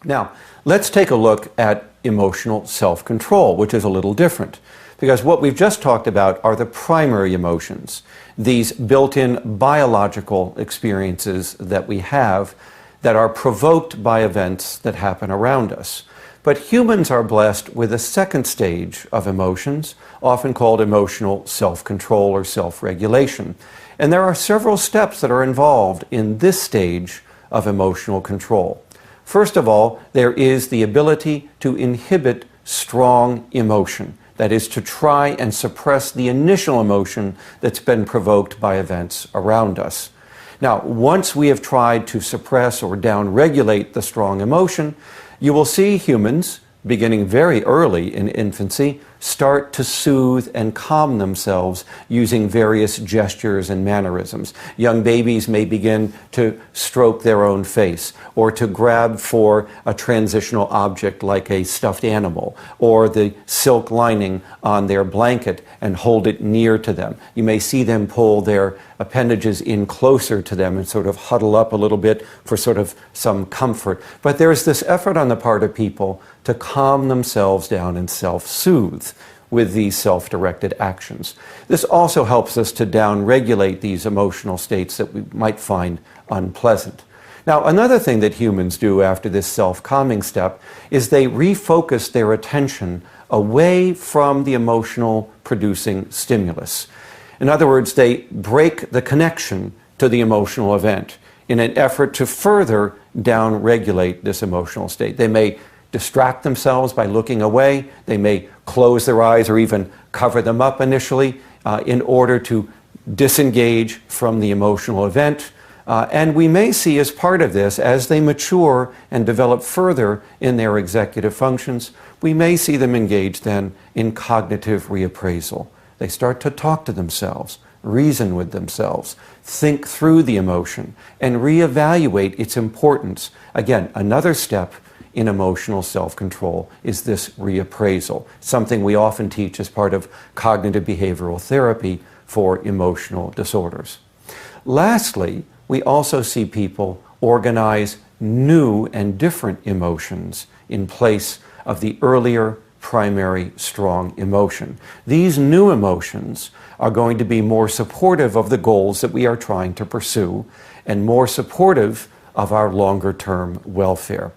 Now, let's take a look at emotional self-control, which is a little different. Because what we've just talked about are the primary emotions, these built-in biological experiences that we have that are provoked by events that happen around us. But humans are blessed with a second stage of emotions, often called emotional self-control or self-regulation. And there are several steps that are involved in this stage of emotional control. First of all, there is the ability to inhibit strong emotion. That is, to try and suppress the initial emotion that's been provoked by events around us. Now, once we have tried to suppress or downregulate the strong emotion, you will see humans, beginning very early in infancy, start to soothe and calm themselves using various gestures and mannerisms. Young babies may begin to stroke their own face, or to grab for a transitional object like a stuffed animal, or the silk lining on their blanket and hold it near to them. You may see them pull their appendages in closer to them and sort of huddle up a little bit for sort of some comfort. But there's this effort on the part of people to calm themselves down and self-soothe with these self-directed actions. This also helps us to down-regulate these emotional states that we might find unpleasant. Now, another thing that humans do after this self-calming step is they refocus their attention away from the emotional producing stimulus. In other words, they break the connection to the emotional event in an effort to further down-regulate this emotional state. They may distract themselves by looking away. They may close their eyes or even cover them up initially in order to disengage from the emotional event. And we may see as part of this, as they mature and develop further in their executive functions, we may see them engage then in cognitive reappraisal. They start to talk to themselves, reason with themselves, think through the emotion, and reevaluate its importance. Again, another step in emotional self-control is this reappraisal, something we often teach as part of cognitive behavioral therapy for emotional disorders. Lastly, we also see people organize new and different emotions in place of the earlier primary strong emotion. These new emotions are going to be more supportive of the goals that we are trying to pursue and more supportive of our longer-term welfare.